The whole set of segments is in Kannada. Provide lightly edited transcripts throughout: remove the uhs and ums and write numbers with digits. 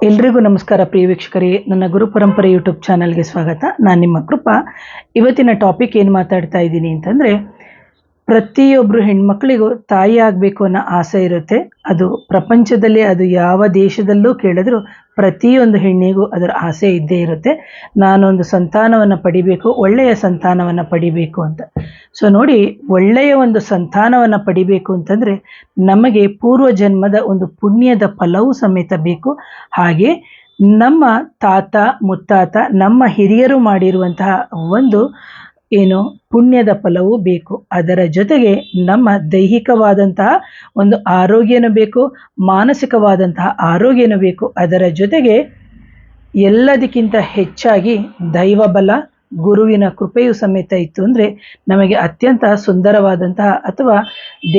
ಎಲ್ರಿಗೂ ನಮಸ್ಕಾರ ಪ್ರಿಯ ವೀಕ್ಷಕರೇ, ನನ್ನ ಗುರು ಪರಂಪರೆ ಯೂಟ್ಯೂಬ್ ಚಾನಲ್ಗೆ ಸ್ವಾಗತ. ನಾನು ನಿಮ್ಮ ಕೃಪಾ. ಇವತ್ತಿನ ಟಾಪಿಕ್ ಏನು ಮಾತಾಡ್ತಾ ಇದ್ದೀನಿ ಅಂತಂದರೆ, ಪ್ರತಿಯೊಬ್ಬರು ಹೆಣ್ಮಕ್ಳಿಗೂ ತಾಯಿ ಆಗಬೇಕು ಅನ್ನೋ ಆಸೆ ಇರುತ್ತೆ. ಅದು ಪ್ರಪಂಚದಲ್ಲಿ ಅದು ಯಾವ ದೇಶದಲ್ಲೂ ಕೇಳಿದ್ರು ಪ್ರತಿಯೊಂದು ಹೆಣ್ಣಿಗೂ ಅದರ ಆಸೆ ಇದ್ದೇ ಇರುತ್ತೆ. ನಾನೊಂದು ಸಂತಾನವನ್ನು ಪಡಿಬೇಕು, ಒಳ್ಳೆಯ ಸಂತಾನವನ್ನು ಪಡಿಬೇಕು ಅಂತ. ಸೊ ನೋಡಿ, ಒಳ್ಳೆಯ ಒಂದು ಸಂತಾನವನ್ನು ಪಡಿಬೇಕು ಅಂತಂದರೆ ನಮಗೆ ಪೂರ್ವ ಜನ್ಮದ ಒಂದು ಪುಣ್ಯದ ಫಲವೂ ಸಮೇತ ಬೇಕು. ಹಾಗೆ ನಮ್ಮ ತಾತ ಮುತ್ತಾತ ನಮ್ಮ ಹಿರಿಯರು ಮಾಡಿರುವಂತಹ ಒಂದು ಪುಣ್ಯದ ಫಲವೂ ಬೇಕು. ಅದರ ಜೊತೆಗೆ ನಮ್ಮ ದೈಹಿಕವಾದಂತಹ ಒಂದು ಆರೋಗ್ಯನೂ ಬೇಕು, ಮಾನಸಿಕವಾದಂತಹ ಆರೋಗ್ಯನೂ ಬೇಕು. ಅದರ ಜೊತೆಗೆ ಎಲ್ಲದಕ್ಕಿಂತ ಹೆಚ್ಚಾಗಿ ದೈವಬಲ, ಗುರುವಿನ ಕೃಪೆಯೂ ಸಮೇತ ಇತ್ತು ಅಂದರೆ ನಮಗೆ ಅತ್ಯಂತ ಸುಂದರವಾದಂತಹ ಅಥವಾ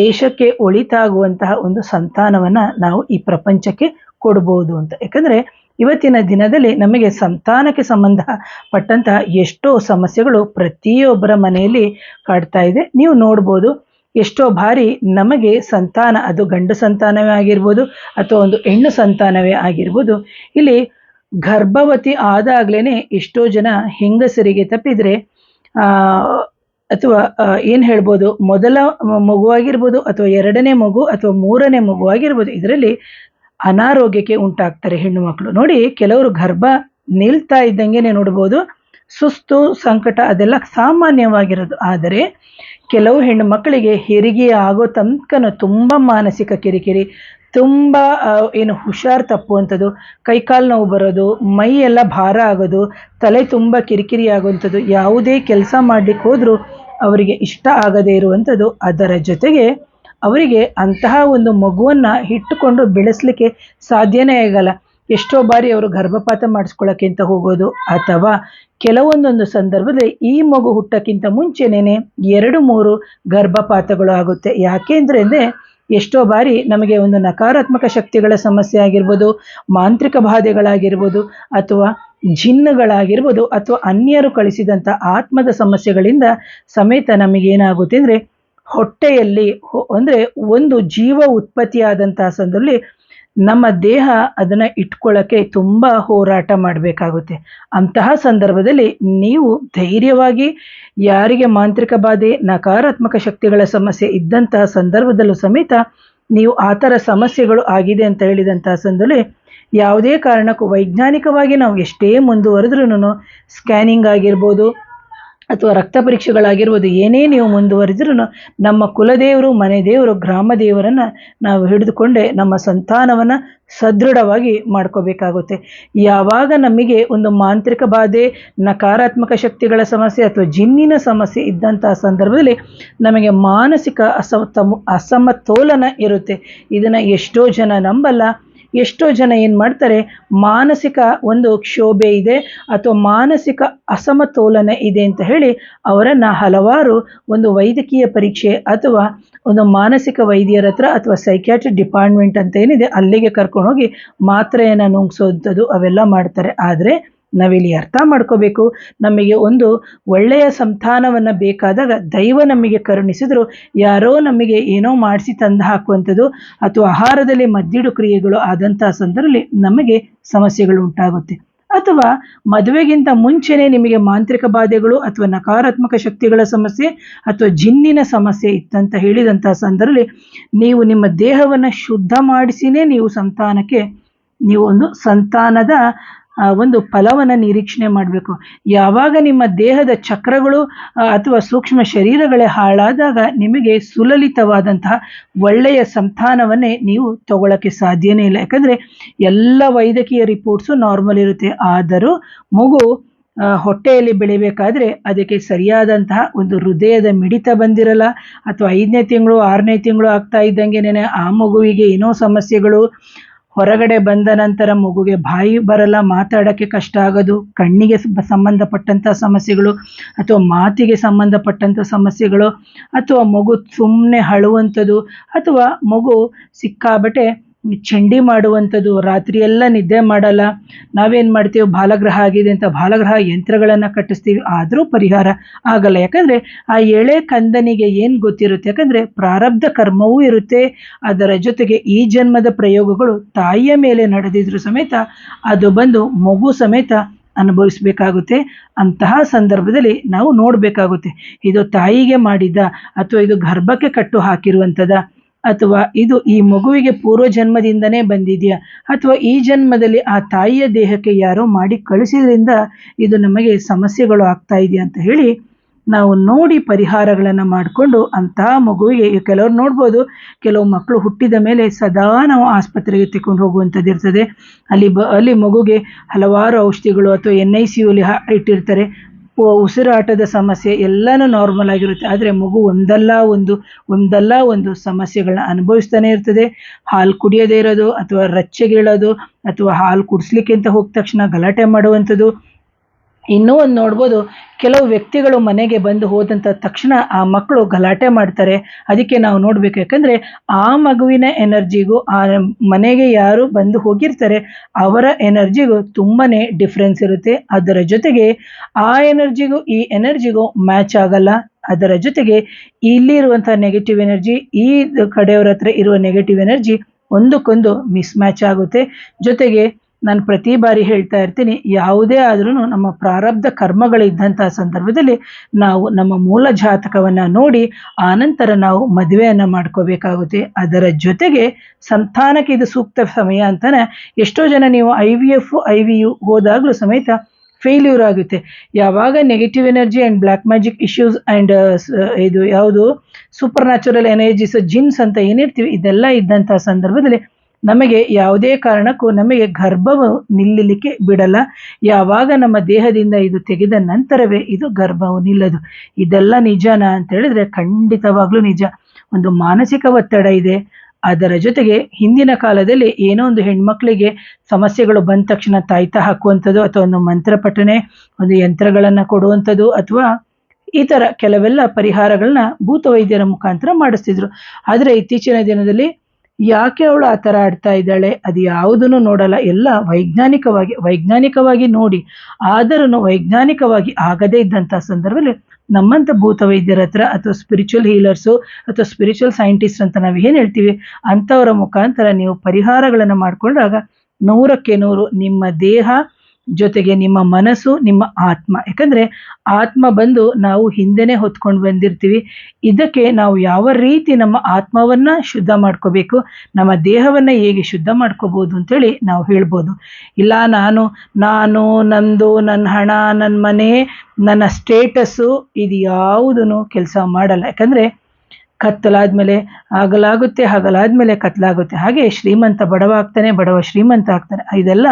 ದೇಶಕ್ಕೆ ಒಳಿತಾಗುವಂತಹ ಒಂದು ಸಂತಾನವನ್ನು ನಾವು ಈ ಪ್ರಪಂಚಕ್ಕೆ ಕೊಡ್ಬೋದು ಅಂತ. ಯಾಕಂದರೆ ಇವತ್ತಿನ ದಿನದಲ್ಲಿ ನಮಗೆ ಸಂತಾನಕ್ಕೆ ಸಂಬಂಧಪಟ್ಟಂತಹ ಎಷ್ಟೋ ಸಮಸ್ಯೆಗಳು ಪ್ರತಿಯೊಬ್ಬರ ಮನೆಯಲ್ಲಿ ಕಾಡ್ತಾ ಇದೆ. ನೀವು ನೋಡ್ಬೋದು, ಎಷ್ಟೋ ಬಾರಿ ನಮಗೆ ಸಂತಾನ, ಅದು ಗಂಡು ಸಂತಾನವೇ ಆಗಿರ್ಬೋದು ಅಥವಾ ಒಂದು ಹೆಣ್ಣು ಸಂತಾನವೇ ಆಗಿರ್ಬೋದು, ಇಲ್ಲಿ ಗರ್ಭವತಿ ಆದಾಗ್ಲೇ ಎಷ್ಟೋ ಜನ ಹೆಂಗಸರಿಗೆ ತಪ್ಪಿದರೆ ಅಥವಾ ಏನು ಹೇಳ್ಬೋದು, ಮೊದಲ ಮಗುವಾಗಿರ್ಬೋದು ಅಥವಾ ಎರಡನೇ ಮಗು ಅಥವಾ ಮೂರನೇ ಮಗು ಆಗಿರ್ಬೋದು, ಇದರಲ್ಲಿ ಅನಾರೋಗ್ಯಕ್ಕೆ ಉಂಟಾಗ್ತಾರೆ ಹೆಣ್ಣು ಮಕ್ಕಳು. ನೋಡಿ, ಕೆಲವರು ಗರ್ಭ ನಿಲ್ತಾ ಇದ್ದಂಗೆ ನೋಡ್ಬೋದು, ಸುಸ್ತು, ಸಂಕಟ ಅದೆಲ್ಲ ಸಾಮಾನ್ಯವಾಗಿರೋದು. ಆದರೆ ಕೆಲವು ಹೆಣ್ಣು ಮಕ್ಕಳಿಗೆ ಹೆರಿಗೆ ಆಗೋ ತನಕನೂ ತುಂಬ ಮಾನಸಿಕ ಕಿರಿಕಿರಿ, ತುಂಬ ಹುಷಾರು ತಪ್ಪುವಂಥದ್ದು, ಕೈಕಾಲು ನೋವು ಬರೋದು, ಮೈ ಎಲ್ಲ ಭಾರ ಆಗೋದು, ತಲೆ ತುಂಬ ಕಿರಿಕಿರಿ ಆಗುವಂಥದ್ದು, ಯಾವುದೇ ಕೆಲಸ ಮಾಡಲಿಕ್ಕೆ ಹೋದರೂ ಅವರಿಗೆ ಇಷ್ಟ ಆಗದೇ ಇರುವಂಥದ್ದು. ಅದರ ಜೊತೆಗೆ ಅವರಿಗೆ ಅಂತಹ ಒಂದು ಮಗುವನ್ನು ಇಟ್ಟುಕೊಂಡು ಬೆಳೆಸಲಿಕ್ಕೆ ಸಾಧ್ಯನೇ ಆಗಲ್ಲ. ಎಷ್ಟೋ ಬಾರಿ ಅವರು ಗರ್ಭಪಾತ ಮಾಡಿಸ್ಕೊಳ್ಳೋಕ್ಕೆ ಅಂತ ಹೋಗೋದು, ಅಥವಾ ಕೆಲವೊಂದೊಂದು ಸಂದರ್ಭದಲ್ಲಿ ಈ ಮಗು ಹುಟ್ಟೋಕ್ಕಿಂತ ಮುಂಚೆನೇ 2-3 ಗರ್ಭಪಾತಗಳು ಆಗುತ್ತೆ. ಯಾಕೆಂದರೆ ಎಷ್ಟೋ ಬಾರಿ ನಮಗೆ ಒಂದು ನಕಾರಾತ್ಮಕ ಶಕ್ತಿಗಳ ಸಮಸ್ಯೆ ಆಗಿರ್ಬೋದು, ಮಾಂತ್ರಿಕ ಬಾಧೆಗಳಾಗಿರ್ಬೋದು, ಅಥವಾ ಜಿನ್ನುಗಳಾಗಿರ್ಬೋದು, ಅಥವಾ ಅನ್ಯರು ಕಳಿಸಿದಂಥ ಆತ್ಮದ ಸಮಸ್ಯೆಗಳಿಂದ ಸಮೇತ ನಮಗೇನಾಗುತ್ತೆ ಅಂದರೆ ಹೊಟ್ಟೆಯಲ್ಲಿ ಅಂದರೆ ಒಂದು ಜೀವ ಉತ್ಪತ್ತಿಯಾದಂತಹ ಸಂದರ್ಭದಲ್ಲಿ ನಮ್ಮ ದೇಹ ಅದನ್ನು ಇಟ್ಕೊಳ್ಳೋಕ್ಕೆ ತುಂಬ ಹೋರಾಟ ಮಾಡಬೇಕಾಗುತ್ತೆ. ಅಂತಹ ಸಂದರ್ಭದಲ್ಲಿ ನೀವು ಧೈರ್ಯವಾಗಿ, ಯಾರಿಗೆ ಮಾಂತ್ರಿಕ ಬಾಧೆ, ನಕಾರಾತ್ಮಕ ಶಕ್ತಿಗಳ ಸಮಸ್ಯೆ ಇದ್ದಂತಹ ಸಂದರ್ಭದಲ್ಲೂ ಸಮೇತ ನೀವು ಆ ಥರ ಸಮಸ್ಯೆಗಳು ಆಗಿದೆ ಅಂತ ಹೇಳಿದಂತಹ ಸಂದರ್ಭದಲ್ಲಿ ಯಾವುದೇ ಕಾರಣಕ್ಕೂ ವೈಜ್ಞಾನಿಕವಾಗಿ ನಾವು ಎಷ್ಟೇ ಮುಂದುವರೆದ್ರೂ, ಸ್ಕ್ಯಾನಿಂಗ್ ಆಗಿರ್ಬೋದು ಅಥವಾ ರಕ್ತ ಪರೀಕ್ಷೆಗಳಾಗಿರ್ಬೋದು, ಏನೇ ನೀವು ಮುಂದುವರೆದ್ರೂ ನಮ್ಮ ಕುಲದೇವರು, ಮನೆ ದೇವರು, ಗ್ರಾಮ ದೇವರನ್ನು ನಾವು ಹಿಡಿದುಕೊಂಡೇ ನಮ್ಮ ಸಂತಾನವನ್ನು ಸದೃಢವಾಗಿ ಮಾಡ್ಕೋಬೇಕಾಗುತ್ತೆ. ಯಾವಾಗ ನಮಗೆ ಒಂದು ಮಾಂತ್ರಿಕ ಬಾಧೆ, ನಕಾರಾತ್ಮಕ ಶಕ್ತಿಗಳ ಸಮಸ್ಯೆ ಅಥವಾ ಜಿನ್ನಿನ ಸಮಸ್ಯೆ ಇದ್ದಂತಹ ಸಂದರ್ಭದಲ್ಲಿ ನಮಗೆ ಮಾನಸಿಕ ಅಸಮತೋಲನ ಇರುತ್ತೆ. ಇದನ್ನು ಎಷ್ಟೋ ಜನ ನಂಬಲ್ಲ. ಎಷ್ಟೋ ಜನ ಏನು ಮಾಡ್ತಾರೆ, ಮಾನಸಿಕ ಒಂದು ಕ್ಷೋಭೆ ಇದೆ ಅಥವಾ ಮಾನಸಿಕ ಅಸಮತೋಲನ ಇದೆ ಅಂತ ಹೇಳಿ ಅವರನ್ನು ಹಲವಾರು ಒಂದು ವೈದ್ಯಕೀಯ ಪರೀಕ್ಷೆ ಅಥವಾ ಒಂದು ಮಾನಸಿಕ ವೈದ್ಯರ ಹತ್ರ ಅಥವಾ ಸೈಕ್ಯಾಟ್ರಿಕ್ ಡಿಪಾರ್ಟ್ಮೆಂಟ್ ಅಂತ ಏನಿದೆ ಅಲ್ಲಿಗೆ ಕರ್ಕೊಂಡೋಗಿ ಮಾತ್ರೆಯನ್ನು ನುಂಗ್ಸೋದು ಅವೆಲ್ಲ ಮಾಡ್ತಾರೆ. ಆದರೆ ನಾವಿಲ್ಲಿ ಅರ್ಥ ಮಾಡ್ಕೋಬೇಕು, ನಮಗೆ ಒಂದು ಒಳ್ಳೆಯ ಸಂತಾನವನ್ನು ಬೇಕಾದಾಗ ದೈವ ನಮಗೆ ಕರುಣಿಸಿದ್ರು, ಯಾರೋ ನಮಗೆ ಏನೋ ಮಾಡಿಸಿ ತಂದು ಹಾಕುವಂಥದ್ದು ಅಥವಾ ಆಹಾರದಲ್ಲಿ ಮದ್ದಿಡು ಕ್ರಿಯೆಗಳು ಆದಂತಹ ಸಂದರ್ಭದಲ್ಲಿ ನಮಗೆ ಸಮಸ್ಯೆಗಳು ಉಂಟಾಗುತ್ತೆ. ಅಥವಾ ಮದುವೆಗಿಂತ ಮುಂಚೆನೇ ನಿಮಗೆ ಮಾಂತ್ರಿಕ ಬಾಧೆಗಳು ಅಥವಾ ನಕಾರಾತ್ಮಕ ಶಕ್ತಿಗಳ ಸಮಸ್ಯೆ ಅಥವಾ ಜಿನ್ನಿನ ಸಮಸ್ಯೆ ಇತ್ತಂತ ಹೇಳಿದಂತಹ ಸಂದರ್ಭದಲ್ಲಿ ನೀವು ನಿಮ್ಮ ದೇಹವನ್ನು ಶುದ್ಧ ಮಾಡಿಸಿನೇ ನೀವು ಒಂದು ಸಂತಾನದ ಒಂದು ಫಲವನ್ನು ನಿರೀಕ್ಷಣೆ ಮಾಡಬೇಕು. ಯಾವಾಗ ನಿಮ್ಮ ದೇಹದ ಚಕ್ರಗಳು ಅಥವಾ ಸೂಕ್ಷ್ಮ ಶರೀರಗಳೇ ಹಾಳಾದಾಗ ನಿಮಗೆ ಸುಲಲಿತವಾದಂತಹ ಒಳ್ಳೆಯ ಸಂತಾನವನ್ನೇ ನೀವು ತಗೊಳ್ಳೋಕ್ಕೆ ಸಾಧ್ಯನೇ ಇಲ್ಲ. ಯಾಕಂದರೆ ಎಲ್ಲ ವೈದ್ಯಕೀಯ ರಿಪೋರ್ಟ್ಸು ನಾರ್ಮಲ್ ಇರುತ್ತೆ. ಆದರೂ ಮಗು ಹೊಟ್ಟೆಯಲ್ಲಿ ಬೆಳಿಬೇಕಾದ್ರೆ ಅದಕ್ಕೆ ಸರಿಯಾದಂತಹ ಒಂದು ಹೃದಯದ ಮಿಡಿತ ಬಂದಿರಲ್ಲ, ಅಥವಾ 5ನೇ ತಿಂಗಳು 6ನೇ ತಿಂಗಳು ಆಗ್ತಾ ಇದ್ದಂಗೆನೇ ಆ ಮಗುವಿಗೆ ಏನೋ ಸಮಸ್ಯೆಗಳು, ಹೊರಗಡೆ ಬಂದ ನಂತರ ಮಗುಗೆ ಬಾಯಿ ಬರಲ್ಲ, ಮಾತಾಡೋಕ್ಕೆ ಕಷ್ಟ ಆಗೋದು, ಕಣ್ಣಿಗೆ ಸಂಬಂಧಪಟ್ಟಂಥ ಸಮಸ್ಯೆಗಳು ಅಥವಾ ಮಾತಿಗೆ ಸಂಬಂಧಪಟ್ಟಂಥ ಸಮಸ್ಯೆಗಳು, ಅಥವಾ ಮಗು ಸುಮ್ಮನೆ ಅಳುವಂಥದ್ದು, ಅಥವಾ ಮಗು ಸಿಕ್ಕಾಬಟ್ಟೆ ಚಂಡಿ ಮಾಡುವಂಥದ್ದು, ರಾತ್ರಿ ಎಲ್ಲ ನಿದ್ದೆ ಮಾಡಲ್ಲ. ನಾವೇನು ಮಾಡ್ತೀವಿ, ಬಾಲಗ್ರಹ ಆಗಿದೆ ಅಂತ ಬಾಲಗ್ರಹ ಯಂತ್ರಗಳನ್ನು ಕಟ್ಟಿಸ್ತೀವಿ, ಆದರೂ ಪರಿಹಾರ ಆಗಲ್ಲ. ಯಾಕಂದರೆ ಆ ಎಳೆ ಕಂದನಿಗೆ ಏನು ಗೊತ್ತಿರುತ್ತೆ, ಯಾಕಂದರೆ ಪ್ರಾರಬ್ಧ ಕರ್ಮವೂ ಇರುತ್ತೆ, ಅದರ ಜೊತೆಗೆ ಈ ಜನ್ಮದ ಪ್ರಯೋಗಗಳು ತಾಯಿಯ ಮೇಲೆ ನಡೆದಿದ್ರು ಸಮೇತ ಅದು ಬಂದು ಮಗು ಸಮೇತ ಅನುಭವಿಸಬೇಕಾಗುತ್ತೆ. ಅಂತಹ ಸಂದರ್ಭದಲ್ಲಿ ನಾವು ನೋಡಬೇಕಾಗುತ್ತೆ, ಇದು ತಾಯಿಗೆ ಮಾಡಿದ್ದ ಅಥವಾ ಇದು ಗರ್ಭಕ್ಕೆ ಕಟ್ಟು ಹಾಕಿರುವಂಥದ್ದ, ಅಥವಾ ಇದು ಈ ಮಗುವಿಗೆ ಪೂರ್ವ ಜನ್ಮದಿಂದನೇ ಬಂದಿದೆಯಾ, ಅಥವಾ ಈ ಜನ್ಮದಲ್ಲಿ ಆ ತಾಯಿಯ ದೇಹಕ್ಕೆ ಯಾರೋ ಮಾಡಿ ಕಳಿಸಿದ್ರಿಂದ ಇದು ನಮಗೆ ಸಮಸ್ಯೆಗಳು ಆಗ್ತಾ ಇದೆಯಾ ಅಂತ ಹೇಳಿ ನಾವು ನೋಡಿ ಪರಿಹಾರಗಳನ್ನು ಮಾಡಿಕೊಂಡು ಅಂತಹ ಮಗುವಿಗೆ, ಕೆಲವ್ರು ನೋಡ್ಬೋದು, ಕೆಲವು ಮಕ್ಕಳು ಹುಟ್ಟಿದ ಮೇಲೆ ಸದಾ ನಾವು ಆಸ್ಪತ್ರೆಗೆ ತಗೊಂಡು ಹೋಗುವಂಥದ್ದು ಇರ್ತದೆ. ಅಲ್ಲಿ ಮಗುಗೆ ಹಲವಾರು ಔಷಧಿಗಳು ಅಥವಾ NICU ಇಟ್ಟಿರ್ತಾರೆ. ಉಸಿರಾಟದ ಸಮಸ್ಯೆ ಎಲ್ಲನೂ ನಾರ್ಮಲ್ ಆಗಿರುತ್ತೆ, ಆದರೆ ಮಗು ಒಂದಲ್ಲ ಒಂದು ಸಮಸ್ಯೆಗಳನ್ನ ಅನುಭವಿಸ್ತಾನೆ ಇರ್ತದೆ. ಹಾಲು ಕುಡಿಯದೇ ಇರೋದು, ಅಥವಾ ರಚ್ಚೆಗೀಳೋದು, ಅಥವಾ ಹಾಲು ಕುಡಿಸ್ಲಿಕ್ಕೆ ಅಂತ ಹೋದ ತಕ್ಷಣ ಗಲಾಟೆ ಮಾಡುವಂಥದ್ದು. ಇನ್ನೂ ಒಂದು ನೋಡ್ಬೋದು, ಕೆಲವು ವ್ಯಕ್ತಿಗಳು ಮನೆಗೆ ಬಂದು ಹೋದಂಥ ತಕ್ಷಣ ಆ ಮಕ್ಕಳು ಗಲಾಟೆ ಮಾಡ್ತಾರೆ. ಅದಕ್ಕೆ ನಾವು ನೋಡಬೇಕು, ಯಾಕಂದರೆ ಆ ಮಗುವಿನ ಎನರ್ಜಿಗೂ ಆ ಮನೆಗೆ ಯಾರು ಬಂದು ಹೋಗಿರ್ತಾರೆ ಅವರ ಎನರ್ಜಿಗೂ ತುಂಬಾ ಡಿಫ್ರೆನ್ಸ್ ಇರುತ್ತೆ. ಅದರ ಜೊತೆಗೆ ಆ ಎನರ್ಜಿಗೂ ಈ ಎನರ್ಜಿಗೂ ಮ್ಯಾಚ್ ಆಗಲ್ಲ. ಅದರ ಜೊತೆಗೆ ಇಲ್ಲಿರುವಂಥ ನೆಗೆಟಿವ್ ಎನರ್ಜಿ, ಈ ಕಡೆಯವರ ಹತ್ರ ಇರುವ ನೆಗೆಟಿವ್ ಎನರ್ಜಿ ಒಂದಕ್ಕೊಂದು ಮಿಸ್ ಮ್ಯಾಚ್ ಆಗುತ್ತೆ. ಜೊತೆಗೆ ನಾನು ಪ್ರತಿ ಬಾರಿ ಹೇಳ್ತಾ ಇರ್ತೀನಿ, ಯಾವುದೇ ಆದ್ರೂ ನಮ್ಮ ಪ್ರಾರಬ್ಧ ಕರ್ಮಗಳಿದ್ದಂಥ ಸಂದರ್ಭದಲ್ಲಿ ನಾವು ನಮ್ಮ ಮೂಲ ಜಾತಕವನ್ನು ನೋಡಿ ಆನಂತರ ನಾವು ಮದುವೆಯನ್ನು ಮಾಡ್ಕೋಬೇಕಾಗುತ್ತೆ. ಅದರ ಜೊತೆಗೆ ಸಂತಾನಕ್ಕೆ ಇದು ಸೂಕ್ತ ಸಮಯ ಅಂತಾನೆ ಎಷ್ಟೋ ಜನ ನೀವು IVF IVU ಹೋದಾಗಲೂ ಸಮೇತ ಫೇಲ್ಯೂರ್ ಆಗುತ್ತೆ. ಯಾವಾಗ negative energy and black magic issues and ಇದು ಯಾವುದು ಸೂಪರ್ ನ್ಯಾಚುರಲ್ ಎನರ್ಜೀಸ್, ಜಿನ್ಸ್ ಅಂತ ಏನಿರ್ತೀವಿ, ಇದೆಲ್ಲ ಇದ್ದಂಥ ಸಂದರ್ಭದಲ್ಲಿ ನಮಗೆ ಯಾವುದೇ ಕಾರಣಕ್ಕೂ ನಮಗೆ ಗರ್ಭವು ನಿಲ್ಲಲಿಕ್ಕೆ ಬಿಡಲ್ಲ. ಯಾವಾಗ ನಮ್ಮ ದೇಹದಿಂದ ಇದು ತೆಗೆದ ನಂತರವೇ ಇದು ಗರ್ಭವು ನಿಲ್ಲದು. ಇದೆಲ್ಲ ನಿಜನಾ ಅಂತ ಹೇಳಿದ್ರೆ ಖಂಡಿತವಾಗ್ಲೂ ನಿಜ. ಒಂದು ಮಾನಸಿಕ ಒತ್ತಡ ಇದೆ. ಅದರ ಜೊತೆಗೆ ಹಿಂದಿನ ಕಾಲದಲ್ಲಿ ಏನೋ ಒಂದು ಹೆಣ್ಮಕ್ಳಿಗೆ ಸಮಸ್ಯೆಗಳು ಬಂದ ತಕ್ಷಣ ತಾಯ್ತ ಹಾಕುವಂಥದ್ದು, ಅಥವಾ ಒಂದು ಮಂತ್ರ ಪಠನೆ, ಒಂದು ಯಂತ್ರಗಳನ್ನು ಕೊಡುವಂಥದ್ದು, ಅಥವಾ ಈ ಥರ ಕೆಲವೆಲ್ಲ ಪರಿಹಾರಗಳನ್ನ ಭೂತ ವೈದ್ಯರ ಮುಖಾಂತರ ಮಾಡಿಸ್ತಿದ್ರು. ಆದರೆ ಇತ್ತೀಚಿನ ದಿನದಲ್ಲಿ ಯಾಕೆ ಅವಳು ಆ ಥರ ಆಡ್ತಾ ಇದ್ದಾಳೆ, ಅದು ಯಾವುದನ್ನು ನೋಡಲ್ಲ, ಎಲ್ಲ ವೈಜ್ಞಾನಿಕವಾಗಿ ನೋಡಿ, ಆದರೂ ವೈಜ್ಞಾನಿಕವಾಗಿ ಆಗದೇ ಇದ್ದಂಥ ಸಂದರ್ಭದಲ್ಲಿ ನಮ್ಮಂಥ ಭೂತ ವೈದ್ಯರ ಹತ್ರ ಅಥವಾ ಸ್ಪಿರಿಚುವಲ್ ಹೀಲರ್ಸು ಅಥವಾ ಸ್ಪಿರಿಚುವಲ್ ಸೈಂಟಿಸ್ಟ್ ಅಂತ ನಾವು ಏನು ಹೇಳ್ತೀವಿ ಅಂಥವರ ಮುಖಾಂತರ ನೀವು ಪರಿಹಾರಗಳನ್ನು ಮಾಡಿಕೊಂಡಾಗ 100ಕ್ಕೆ 100 ನಿಮ್ಮ ದೇಹ ಜೊತೆಗೆ ನಿಮ್ಮ ಮನಸ್ಸು, ನಿಮ್ಮ ಆತ್ಮ, ಯಾಕಂದರೆ ಆತ್ಮ ಬಂದು ನಾವು ಹಿಂದೆನೇ ಹೊತ್ಕೊಂಡು ಬಂದಿರ್ತೀವಿ. ಇದಕ್ಕೆ ನಾವು ಯಾವ ರೀತಿ ನಮ್ಮ ಆತ್ಮವನ್ನು ಶುದ್ಧ ಮಾಡ್ಕೋಬೇಕು, ನಮ್ಮ ದೇಹವನ್ನು ಹೇಗೆ ಶುದ್ಧ ಮಾಡ್ಕೋಬೋದು ಅಂತೇಳಿ ನಾವು ಹೇಳ್ಬೋದು. ಇಲ್ಲ ನಂದು ನನ್ನ ಹಣ, ನನ್ನ ಮನೆ, ನನ್ನ ಸ್ಟೇಟಸ್ಸು, ಇದು ಯಾವುದೂ ಕೆಲಸ ಮಾಡಲ್ಲ. ಯಾಕಂದರೆ ಕತ್ತಲಾದ್ಮೇಲೆ ಹಗಲಾದ್ಮೇಲೆ ಕತ್ತಲಾಗುತ್ತೆ. ಹಾಗೆ ಶ್ರೀಮಂತ ಬಡವ ಆಗ್ತಾನೆ, ಬಡವ ಶ್ರೀಮಂತ ಆಗ್ತಾನೆ. ಇದೆಲ್ಲ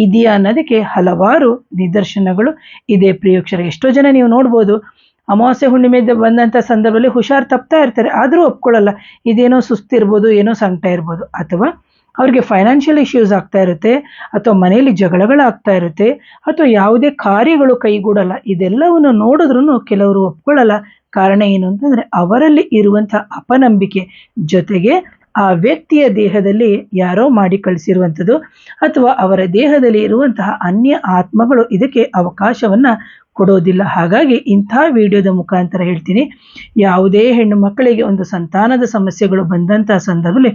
ಇದೆಯಾ ಅನ್ನೋದಕ್ಕೆ ಹಲವಾರು ನಿದರ್ಶನಗಳು ಇದೆ ಪ್ರಿಯೋಕ್ಷರ. ಎಷ್ಟೋ ಜನ ನೀವು ನೋಡ್ಬೋದು, ಅಮಾವಾಸ್ಯೆ ಹುಣ್ಣಿಮೆ ಬಂದಂಥ ಸಂದರ್ಭದಲ್ಲಿ ಹುಷಾರು ತಪ್ತಾ ಇರ್ತಾರೆ, ಆದರೂ ಒಪ್ಕೊಳ್ಳಲ್ಲ. ಇದೇನೋ ಸುಸ್ತಿರ್ಬೋದು, ಏನೋ ಸಂಕಟ ಇರ್ಬೋದು, ಅಥವಾ ಅವ್ರಿಗೆ ಫೈನಾನ್ಷಿಯಲ್ ಇಶ್ಯೂಸ್ ಆಗ್ತಾ ಇರುತ್ತೆ, ಅಥವಾ ಮನೆಯಲ್ಲಿ ಜಗಳಗಳಾಗ್ತಾ ಇರುತ್ತೆ, ಅಥವಾ ಯಾವುದೇ ಕಾರ್ಯಗಳು ಕೈಗೂಡಲ್ಲ. ಇದೆಲ್ಲವನ್ನು ನೋಡಿದ್ರೂ ಕೆಲವರು ಒಪ್ಕೊಳ್ಳಲ್ಲ. ಕಾರಣ ಏನು ಅಂತಂದರೆ ಅವರಲ್ಲಿ ಇರುವಂಥ ಅಪನಂಬಿಕೆ, ಜೊತೆಗೆ ಆ ವ್ಯಕ್ತಿಯ ದೇಹದಲ್ಲಿ ಯಾರೋ ಮಾಡಿ ಕಳಿಸಿರುವಂಥದ್ದು, ಅಥವಾ ಅವರ ದೇಹದಲ್ಲಿ ಇರುವಂತಹ ಅನ್ಯ ಆತ್ಮಗಳು ಇದಕ್ಕೆ ಅವಕಾಶವನ್ನು ಕೊಡೋದಿಲ್ಲ. ಹಾಗಾಗಿ ಇಂಥ ವಿಡಿಯೋದ ಮುಖಾಂತರ ಹೇಳ್ತೀನಿ, ಯಾವುದೇ ಹೆಣ್ಣು ಮಕ್ಕಳಿಗೆ ಒಂದು ಸಂತಾನದ ಸಮಸ್ಯೆಗಳು ಬಂದಂಥ ಸಂದರ್ಭದಲ್ಲಿ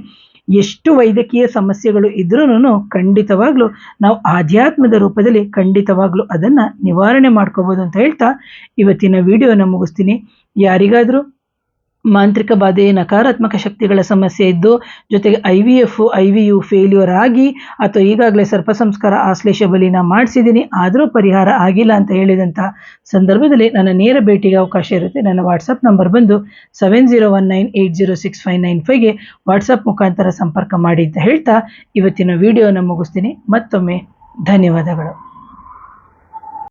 ಎಷ್ಟು ವೈದ್ಯಕೀಯ ಸಮಸ್ಯೆಗಳು ಇದ್ರೂ ಖಂಡಿತವಾಗ್ಲೂ ನಾವು ಆಧ್ಯಾತ್ಮದ ರೂಪದಲ್ಲಿ ಖಂಡಿತವಾಗ್ಲೂ ಅದನ್ನು ನಿವಾರಣೆ ಮಾಡ್ಕೋಬೋದು ಅಂತ ಹೇಳ್ತಾ ಇವತ್ತಿನ ವಿಡಿಯೋನ ಮುಗಿಸ್ತೀನಿ. ಯಾರಿಗಾದರೂ ಮಾಂತ್ರಿಕ ಬಾಧೆ, ನಕಾರಾತ್ಮಕ ಶಕ್ತಿಗಳ ಸಮಸ್ಯೆ ಇದ್ದು, ಜೊತೆಗೆ IVF IVU ಫೇಲ್ಯೂರ್ ಆಗಿ, ಅಥವಾ ಈಗಾಗಲೇ ಸರ್ಪ ಸಂಸ್ಕಾರ ಆಶ್ಲೇಷ ಬಲಿನ ಮಾಡಿಸಿದ್ದೀನಿ ಆದರೂ ಪರಿಹಾರ ಆಗಿಲ್ಲ ಅಂತ ಹೇಳಿದಂಥ ಸಂದರ್ಭದಲ್ಲಿ ನನ್ನ ನೇರ ಭೇಟಿಗೆ ಅವಕಾಶ ಇರುತ್ತೆ. ನನ್ನ ವಾಟ್ಸಪ್ ನಂಬರ್ ಬಂದು 7019806595ಗೆ ವಾಟ್ಸಪ್ ಮುಖಾಂತರ ಸಂಪರ್ಕ ಮಾಡಿ ಅಂತ ಹೇಳ್ತಾ ಇವತ್ತಿನ ವಿಡಿಯೋನ ಮುಗಿಸ್ತೀನಿ. ಮತ್ತೊಮ್ಮೆ ಧನ್ಯವಾದಗಳು.